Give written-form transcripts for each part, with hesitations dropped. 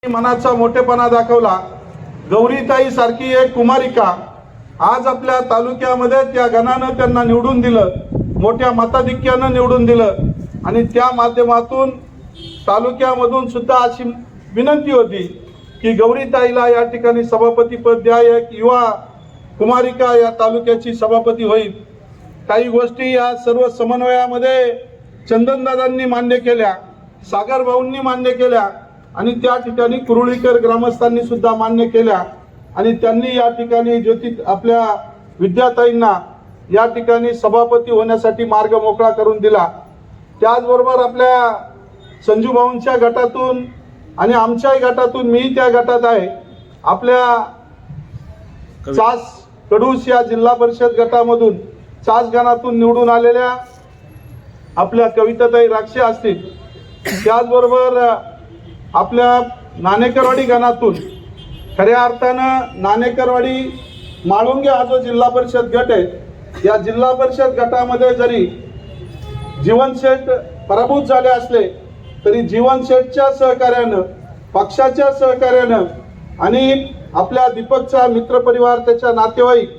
मनाचा मोठेपणा दाखवला। गौरीताई सारखी एक कुमारिका आज आपल्या तालुक्यामध्ये त्या गणानं त्यांना निवडून दिलं, मोठ्या मताधिक्यानं निवडून दिलं आणि त्या माध्यमातून तालुक्यामधून सुद्धा अशी विनंती होती की गौरीताईला या ठिकाणी सभापती पद द्या, एक युवा कुमारिका या तालुक्याची सभापती होईल। काही गोष्टी या सर्व समन्वयामध्ये चंदनदादांनी मान्य केल्या, सागर भाऊंनी मान्य केल्या आणि त्या ठिकाणी कुरुळीकर ग्रामस्थांनी सुद्धा मान्य केल्या आणि त्यांनी या ठिकाणी ज्योती आपल्या विद्याताईंना या ठिकाणी सभापती होण्यासाठी मार्ग मोकळा करून दिला। त्याचबरोबर आपल्या संजू भाऊंच्या गटातून आणि आमच्याही गटातून, मी त्या गटात आहे, आपल्या चास कडूस या जिल्हा परिषद गटामधून चास गणातून निवडून आलेल्या आपल्या कविताताई राक्षे असतील, त्याचबरोबर आपल्या नाणेकरवाडी गणातून खऱ्या अर्थानं नाणेकरवाडी माळुंगे हा जो जिल्हा परिषद गट आहे, या जिल्हा परिषद गटामध्ये जरी जीवनशेठ पराभूत झाले असले तरी जीवनशेठच्या सहकार्यानं, पक्षाच्या सहकार्यानं आणि आपल्या दीपकचा मित्रपरिवार, त्याच्या नातेवाईक,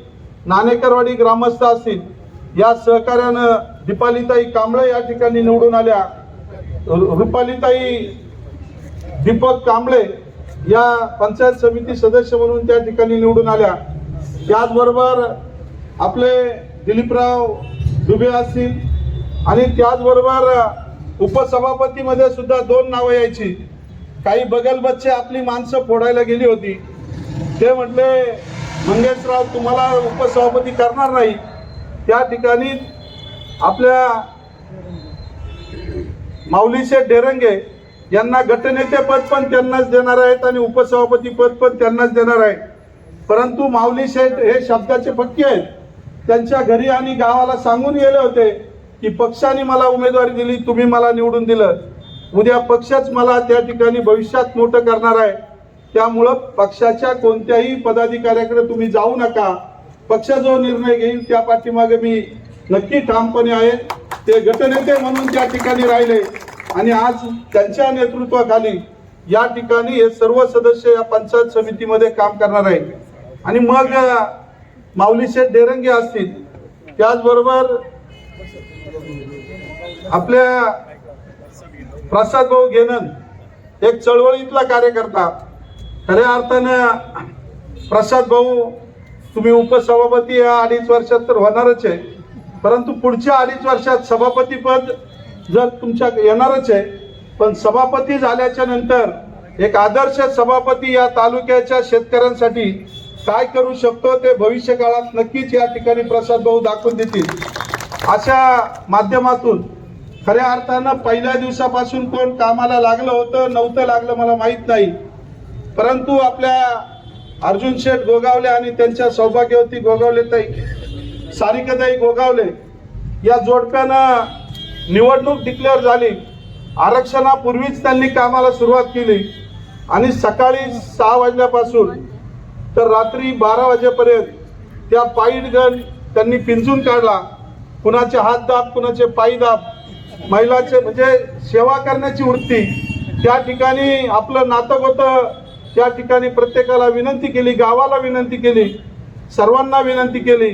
नाणेकरवाडी ग्रामस्थ असतील, या सहकार्यानं दीपालीताई कांबळे या ठिकाणी निवडून आल्या। रुपालीताई दीपक कांबळे या पंचायत समिती सदस्य म्हणून त्या ठिकाणी निवडून आल्या। त्याचबरोबर आपले दिलीपराव दुबे असतील आणि त्याचबरोबर उपसभापतीमध्ये सुद्धा 2 नावं यायची। काही बगलबच्चे आपली माणसं फोडायला गेली होती, ते म्हटले मंगेशराव तुम्हाला उपसभापती करणार नाही। त्या ठिकाणी आपल्या माऊलीशेठ डेरंगे यांना गटनेते पद पण त्यांनाच देणार आहेत आणि उपसभापती पद पण त्यांनाच देणार आहे। परंतु माऊलीशेठ हे शब्दाचे पक्के आहेत, त्यांच्या घरी आणि गावाला सांगून गेले होते की पक्षाने मला उमेदवारी दिली, तुम्ही मला निवडून दिलं, उद्या पक्षच मला त्या ठिकाणी भविष्यात मोठं करणार आहे, त्यामुळं पक्षाच्या कोणत्याही पदाधिकाऱ्याकडे तुम्ही जाऊ नका, पक्ष जो निर्णय घेईल त्या पाठीमागे मी नक्की ठामपणे आहे। ते गटनेते म्हणून त्या ठिकाणी राहिले आणि आज त्यांच्या नेतृत्वाखाली या ठिकाणी हे सर्व सदस्य या पंचायत समितीमध्ये काम करणार आहे। आणि मग माऊलीशेठ डेरंगे असतील, त्याचबरोबर आपल्या प्रसाद भाऊ घेनन, एक चळवळीतला कार्यकर्ता, खऱ्या अर्थानं प्रसाद भाऊ तुम्ही उपसभापती या 2.5 वर्षात तर होणारच आहे, परंतु पुढच्या 2.5 वर्षात सभापती पद जर तुमच्या येणारच आहे, पण सभापती झाल्याच्या नंतर एक आदर्श सभापती या तालुक्याच्या शेतकऱ्यांसाठी काय करू शकतो ते भविष्य काळात नक्कीच या ठिकाणी प्रसाद भाऊ दाखवून देतील। अशा माध्यमातून खऱ्या अर्थानं पहिल्या दिवसापासून कोण कामाला लागलं होतं नव्हतं लागलं मला माहीत नाही, परंतु आपल्या अर्जुन शेठ गोगावले आणि त्यांच्या सौभाग्यवती गोगावलेताई, सारिकाताई गोगावले या जोडप्यानं निवडणूक डिक्लेअर झाली, आरक्षणापूर्वीच त्यांनी कामाला सुरुवात केली आणि सकाळी 6 वाजल्यापासून तर रात्री 12 वाजेपर्यंत त्या पायी गण त्यांनी पिंजून काढला। कुणाचे हात दाब, कुणाचे पायी दाब, महिलाचे म्हणजे सेवा करण्याची वृत्ती त्या ठिकाणी आपलं नातं होतं। त्या ठिकाणी प्रत्येकाला विनंती केली, गावाला विनंती केली, सर्वांना विनंती केली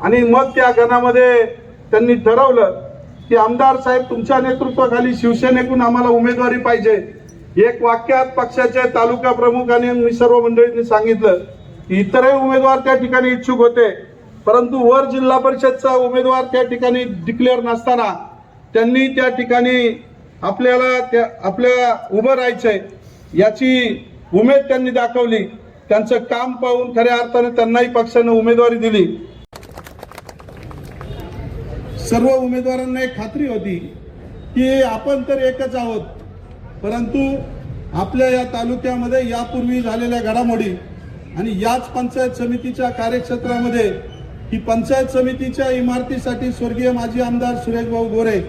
आणि मग त्या गणामध्ये त्यांनी ठरवलं की आमदार साहेब तुमच्या नेतृत्वाखाली शिवसेनेकडून आम्हाला उमेदवारी पाहिजे। एक वाक्यात पक्षाचे तालुका प्रमुखांनी आणि सर्व मंडळींनी सांगितलं की इतरही उमेदवार त्या ठिकाणी इच्छुक होते, परंतु वर जिल्हा परिषदचा उमेदवार त्या ठिकाणी डिक्लेअर नसताना त्यांनी त्या ठिकाणी आपल्या उभं राहायचंय याची उमेद त्यांनी दाखवली। त्यांचं काम पाहून खऱ्या अर्थाने त्यांनाही पक्षाने उमेदवारी दिली। सर्व उमेदवारांना एक खात्री होती की आपण तर एकच आहोत, परंतु आपल्या या तालुक्यामध्ये यापूर्वी झालेल्या घडामोडी आणि याच पंचायत समितीच्या कार्यक्षेत्रामध्ये ही पंचायत समितीच्या इमारतीसाठी स्वर्गीय माजी आमदार सुरेशभाऊ गोरे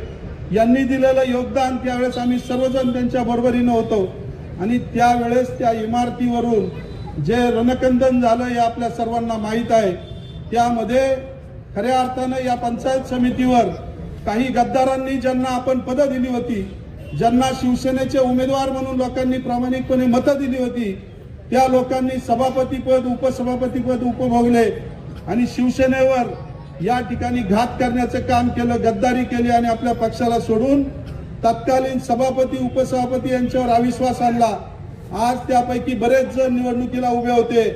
यांनी दिलेलं योगदान, त्यावेळेस आम्ही सर्वजण त्यांच्या बरोबरीनं होतो आणि त्यावेळेस त्या इमारतीवरून जे रणकंदन झालं हे आपल्या सर्वांना माहीत आहे। त्यामध्ये खऱ्या अर्थानं या पंचायत समितीवर काही गद्दारांनी ज्यांना आपण पदं दिली होती ज्यांना शिवसेनेचे उमेदवार म्हणून लोकांनी प्रामाणिकपणे मतं दिली होती त्या लोकांनी सभापतीपद उपसभापतीपद उपभोगले आणि शिवसेनेवर या ठिकाणी घात करण्याचं काम केलं, गद्दारी केली आणि आपल्या पक्षाला सोडून तत्कालीन सभापती उपसभापती यांच्यावर अविश्वास आणला। आज त्यापैकी बरेच जण निवडणुकीला उभे होते,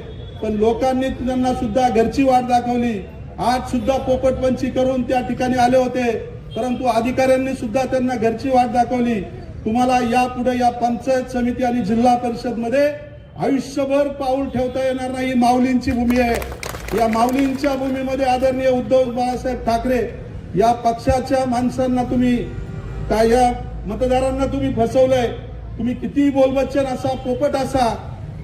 पण लोकांनी त्यांना सुद्धा घरची वाट दाखवली। आज सुद्धा पोपटपंची करून त्या ठिकाणी आले होते, परंतु अधिकाऱ्यांनी सुद्धा त्यांना घरची वाट दाखवली। तुम्हाला यापुढे या पंचायत समिती आणि जिल्हा परिषद मध्ये आयुष्यभर पाऊल ठेवता येणार नाही। माऊलींची भूमी आहे। या माऊलींच्या भूमीमध्ये आदरणीय उद्धव बाळासाहेब ठाकरे या पक्षाच्या माणसांना तुम्ही काय, या मतदारांना तुम्ही फसवलंय। तुम्ही किती बोलबच्चन असा, पोपट असा,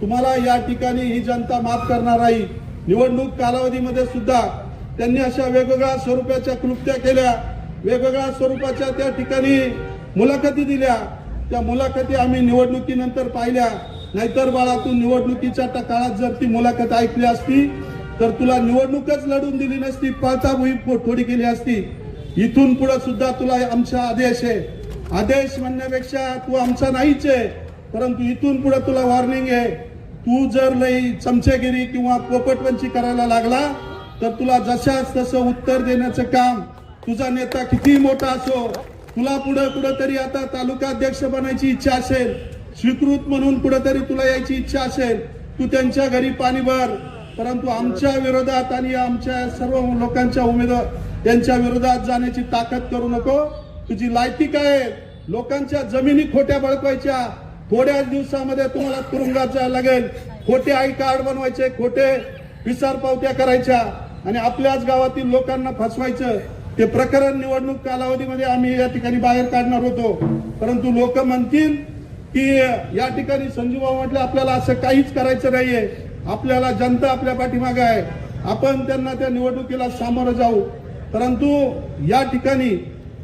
तुम्हाला या ठिकाणी ही जनता माफ करणार नाही। निवडणूक कालावधीमध्ये सुद्धा त्यांनी अशा वेगवेगळ्या स्वरूपाच्या कृत्या केल्या, वेगवेगळ्या स्वरूपाच्या त्या ठिकाणी मुलाखती दिल्या। त्या मुलाखती आम्ही निवडणुकीनंतर पाहिल्या। नाहीतर बाळा, तू निवडणुकीच्या काळात जर ती मुलाखत ऐकली असती तर तुला निवडणूकच लढून दिली नसती, पाचाभुई थोडी केली असती। इथून पुढे सुद्धा तुला आमचा आदेश आहे। आदेश म्हणण्यापेक्षा तू आमचा नाहीच आहे, परंतु इथून पुढे तुला वॉर्निंग आहे। तू जर लई चमचेगिरी किंवा पोपटपंची करायला लागला तर तुला जशाच तसं उत्तर देण्याचं काम, तुझा नेता किती मोठा असो, तुला पुढे कुठेतरी आता तालुकाध्यक्ष बनायची इच्छा असेल, स्वीकृत म्हणून कुठेतरी तुला यायची इच्छा असेल, तू त्यांच्या घरी पाणी भर, परंतु आमच्या विरोधात आणि आमच्या सर्व लोकांच्या उमेदवार त्यांच्या विरोधात जाण्याची ताकद करू नको। तुझी लायकी काय? लोकांच्या जमिनी खोट्या बळकवायच्या, थोड्याच दिवसामध्ये तुम्हाला तुरुंगात जायला लागेल। खोटे आय कार्ड बनवायचे, खोटे विसार पावत्या करायच्या आणि आपल्याच गावातील लोकांना फसवायचं। ते प्रकरण निवडणूक कालावधीमध्ये आम्ही या ठिकाणी बाहेर काढणार होतो, परंतु लोक म्हणतील की या ठिकाणी संजूभाऊ म्हटलं आपल्याला असं काहीच करायचं नाहीये, आपल्याला जनता आपल्या पाठीमागे आहे, आपण त्यांना त्या निवडणुकीला सामोरं जाऊ। परंतु या ठिकाणी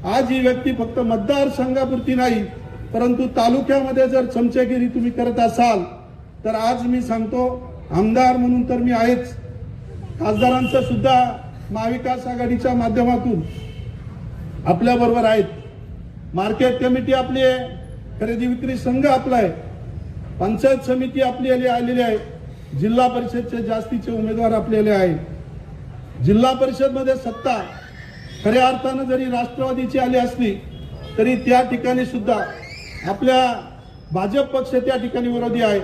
आज ही व्यक्ती फक्त मतदारसंघापुरती नाही, परंतु तालुक्यामध्ये जर चमचेगिरी तुम्ही करत असाल तर आज मी सांगतो, आमदार म्हणून तर मी आहेच, खासदारांचं सुद्धा महाविकास आघाडीच्या माध्यमातून आपल्या बरोबर आहेत। मार्केट कमिटी आपली आहे, खरेदी विक्री संघ आपला आहे, पंचायत समिती आपली आलेली आहे, जिल्हा परिषदचे जास्तीचे उमेदवार आपल्याला आहे। जिल्हा परिषद मध्ये सत्ता खऱ्या अर्थानं जरी राष्ट्रवादीची आली असली तरी त्या ठिकाणी सुद्धा आपल्या भाजप पक्ष त्या ठिकाणी विरोधी आहे।